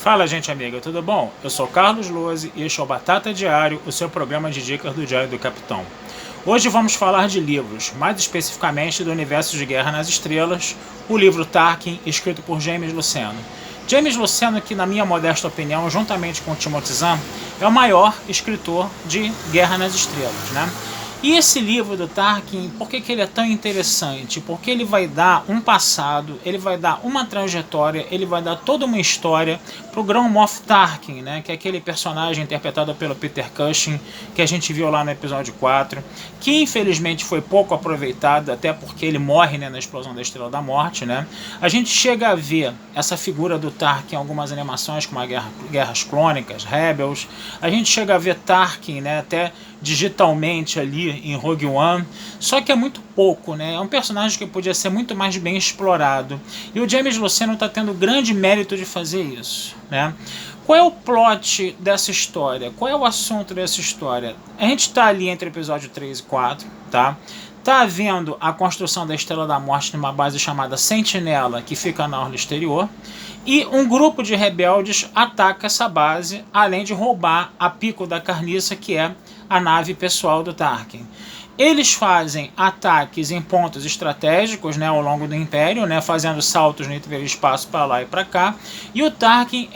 Fala, gente amiga, tudo bom? Eu sou Carlos Lose e este é o Batata Diário, o seu programa de dicas do Diário do Capitão. Hoje vamos falar de livros, mais especificamente do universo de Guerra nas Estrelas, o livro Tarkin, escrito por James Luceno. James Luceno, que na minha modesta opinião, juntamente com Timothy Zahn, é o maior escritor de Guerra nas Estrelas, né? E esse livro do Tarkin, por que ele é tão interessante? Porque ele vai dar um passado, ele vai dar uma trajetória, ele vai dar toda uma história para o Grand Moff Tarkin, né? Que é aquele personagem interpretado pelo Peter Cushing, que a gente viu lá no episódio 4, que infelizmente foi pouco aproveitado, até porque ele morre, né, na explosão da Estrela da Morte, né? A gente chega a ver essa figura do Tarkin em algumas animações, como a Guerras Clônicas, Rebels. A gente chega a ver Tarkin, né, até digitalmente ali em Rogue One, só que é muito pouco, né? É um personagem que podia ser muito mais bem explorado, e o James Luceno está tendo grande mérito de fazer isso, né? Qual é o plot dessa história? Qual é o assunto dessa história? A gente está ali entre o episódio 3 e 4, tá? Tá havendo a construção da Estrela da Morte numa base chamada Sentinela, que fica na orla exterior, e um grupo de rebeldes ataca essa base, além de roubar a Pico da Carniça, que é a nave pessoal do Tarkin. Eles fazem ataques em pontos estratégicos, né, ao longo do Império, né, fazendo saltos no hiperespaço para lá e para cá, e o Tarkin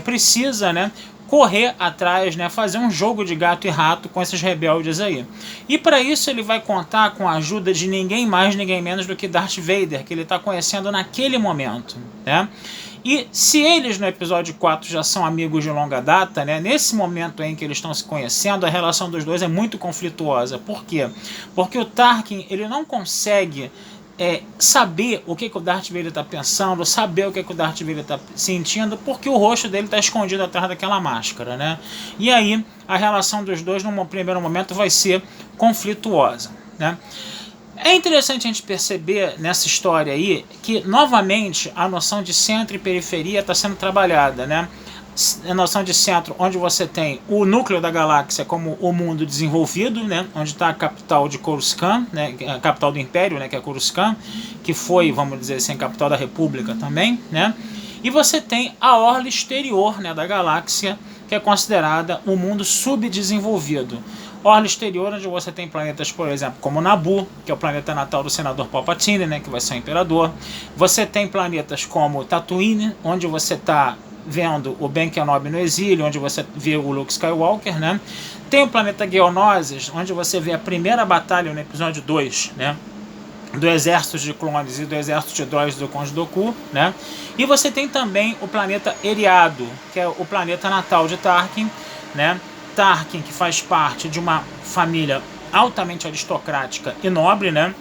precisa, né, correr atrás, né, fazer um jogo de gato e rato com esses rebeldes aí. E para isso ele vai contar com a ajuda de ninguém mais, ninguém menos do que Darth Vader, que ele está conhecendo naquele momento, né? E se eles no episódio 4 já são amigos de longa data, né, nesse momento em que eles estão se conhecendo, a relação dos dois é muito conflituosa. Por quê? Porque o Tarkin ele não consegue saber o que o Darth Vader está pensando, saber o que o Darth Vader está sentindo, porque o rosto dele está escondido atrás daquela máscara, né? E aí a relação dos dois, num primeiro momento, vai ser conflituosa, né? É interessante a gente perceber nessa história aí que, novamente, a noção de centro e periferia está sendo trabalhada, né? A noção de centro, onde você tem o núcleo da galáxia como o mundo desenvolvido, né? Onde está a capital de Coruscant, né? A capital do Império, né? Que é Coruscant, que foi, vamos dizer assim, a capital da República também, né? E você tem a orla exterior, né, da galáxia, que é considerada um mundo subdesenvolvido. Orla exterior, onde você tem planetas, por exemplo, como Naboo, que é o planeta natal do senador Palpatine, né, que vai ser o imperador. Você tem planetas como Tatooine, onde você está vendo o Ben Kenobi no exílio, onde você vê o Luke Skywalker, né? Tem o planeta Geonosis, onde você vê a primeira batalha no episódio 2, né, do exército de clones e do exército de droids do Conde Dooku, né? E você tem também o planeta Eriado, que é o planeta natal de Tarkin, né? Tarkin, que faz parte de uma família altamente aristocrática e nobre, né?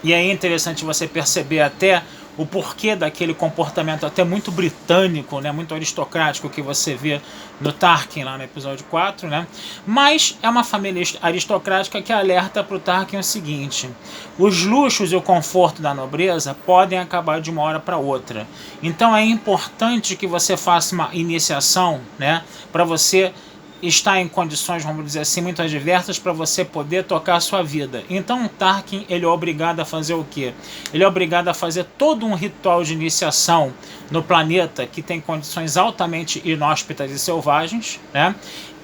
E aí é interessante você perceber até o porquê daquele comportamento até muito britânico, né, muito aristocrático que você vê no Tarkin lá no episódio 4, né? Mas é uma família aristocrática que alerta para o Tarkin o seguinte: os luxos e o conforto da nobreza podem acabar de uma hora para outra. Então é importante que você faça uma iniciação, né, para você está em condições, vamos dizer assim, muito adversas para você poder tocar a sua vida. Então o Tarkin ele é obrigado a fazer o quê? Ele é obrigado a fazer todo um ritual de iniciação no planeta que tem condições altamente inóspitas e selvagens, né?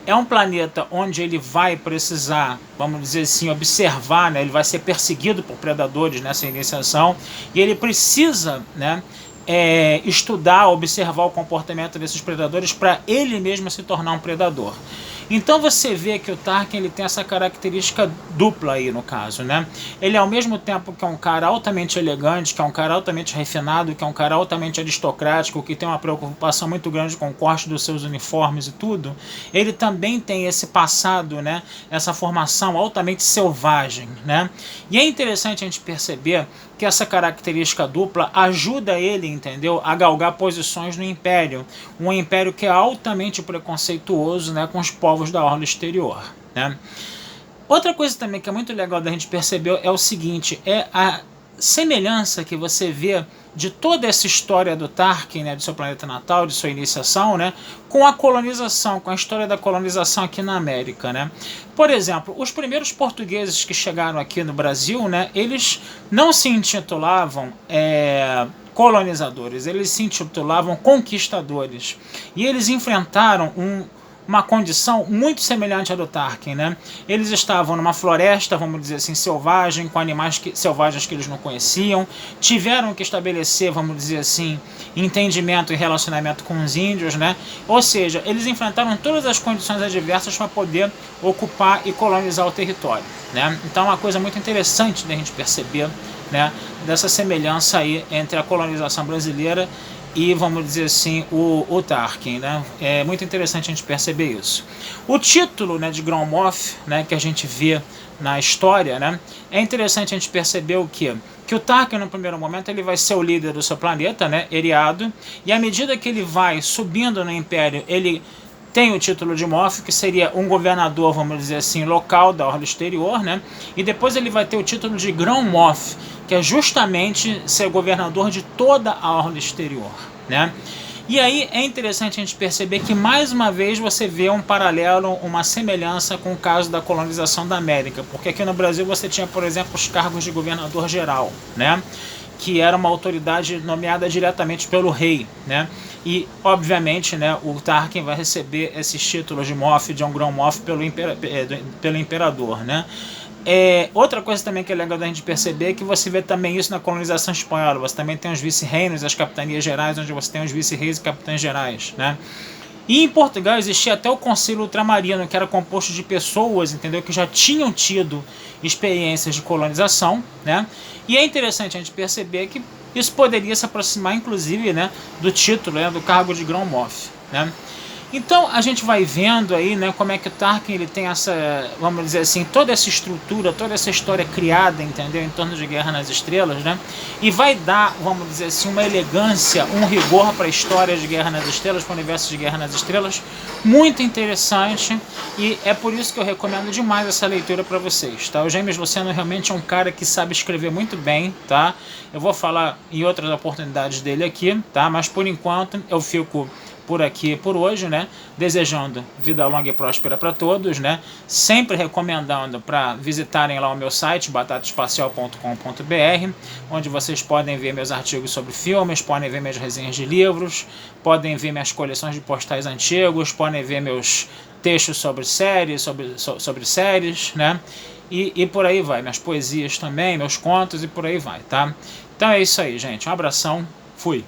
É um planeta onde ele vai precisar, vamos dizer assim, observar, né? Ele vai ser perseguido por predadores nessa iniciação e ele precisa, né, estudar, observar o comportamento desses predadores para ele mesmo se tornar um predador. Então você vê que o Tarkin ele tem essa característica dupla aí no caso, né? Ele ao mesmo tempo que é um cara altamente elegante, que é um cara altamente refinado, que é um cara altamente aristocrático, que tem uma preocupação muito grande com o corte dos seus uniformes e tudo, ele também tem esse passado, né? Essa formação altamente selvagem, né? E é interessante a gente perceber que essa característica dupla ajuda ele, entendeu, a galgar posições no Império, um Império que é altamente preconceituoso, né, com os povos da orla exterior, né? Outra coisa também que é muito legal da gente perceber é o seguinte, é a semelhança que você vê de toda essa história do Tarkin, né, do seu planeta natal, de sua iniciação, né, com a colonização, com a história da colonização aqui na América, né? Por exemplo, os primeiros portugueses que chegaram aqui no Brasil, né, eles não se intitulavam colonizadores, eles se intitulavam conquistadores, e eles enfrentaram uma condição muito semelhante à do Tarkin, né? Eles estavam numa floresta, vamos dizer assim, selvagem, com animais selvagens que eles não conheciam, tiveram que estabelecer, vamos dizer assim, entendimento e relacionamento com os índios, né? Ou seja, eles enfrentaram todas as condições adversas para poder ocupar e colonizar o território, né? Então é uma coisa muito interessante da gente perceber, né, dessa semelhança aí entre a colonização brasileira e, vamos dizer assim, o Tarkin, né? É muito interessante a gente perceber isso. O título, né, de Grand Moff, né, que a gente vê na história, né, é interessante a gente perceber o quê? Que o Tarkin, no primeiro momento, ele vai ser o líder do seu planeta, né, Eriado, e à medida que ele vai subindo no Império, ele tem o título de Moff, que seria um governador, vamos dizer assim, local da Orla Exterior, né? E depois ele vai ter o título de Grand Moff, que é justamente ser governador de toda a Orla Exterior, né? E aí é interessante a gente perceber que mais uma vez você vê um paralelo, uma semelhança com o caso da colonização da América, porque aqui no Brasil você tinha, por exemplo, os cargos de governador geral, né? Que era uma autoridade nomeada diretamente pelo rei, né? E, obviamente, né, o Tarkin vai receber esses títulos de Moff, de um Grand Moff, pelo imperador, né? Outra coisa também que é legal da gente perceber é que você vê também isso na colonização espanhola. Você também tem os vice-reinos, as capitanias gerais, onde você tem os vice-reis e capitães gerais, né? E em Portugal existia até o Conselho Ultramarino, que era composto de pessoas, entendeu, que já tinham tido experiências de colonização, né? E é interessante a gente perceber que isso poderia se aproximar, inclusive, né, do título, né, do cargo de Grand Moff, né? Então a gente vai vendo aí, né, como é que o Tarkin ele tem essa, vamos dizer assim, toda essa estrutura, toda essa história criada, entendeu, em torno de Guerra nas Estrelas, né? E vai dar, vamos dizer assim, uma elegância, um rigor para a história de Guerra nas Estrelas, para o universo de Guerra nas Estrelas, muito interessante, e é por isso que eu recomendo demais essa leitura para vocês, tá? O James Luceno realmente é um cara que sabe escrever muito bem, tá? Eu vou falar em outras oportunidades dele aqui, tá? Mas por enquanto eu fico por aqui por hoje, né? Desejando vida longa e próspera para todos, né? Sempre recomendando para visitarem lá o meu site, batataespacial.com.br, onde vocês podem ver meus artigos sobre filmes, podem ver minhas resenhas de livros, podem ver minhas coleções de postais antigos, podem ver meus textos sobre séries, sobre séries, né? E por aí vai, minhas poesias também, meus contos e por aí vai, tá? Então é isso aí, gente. Um abração, fui!